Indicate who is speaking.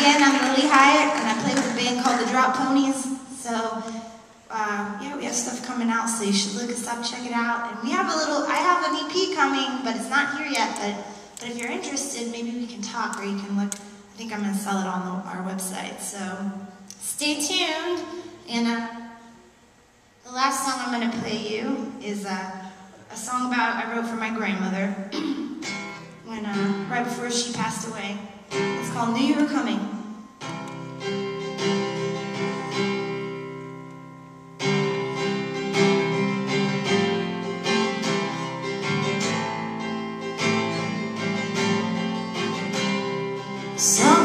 Speaker 1: again, I'm Lilly Hiatt, and I play with a band called the Drop Ponies. So, yeah, we have stuff coming out, so you should look us up, check it out. And I have an EP coming, but it's not here yet. But if you're interested, maybe we can talk, or you can look. I think I'm going to sell it on our website. So, stay tuned. And the last song I'm going to play you is a song I wrote for my grandmother right before she passed away. It's called Knew You Were Coming. So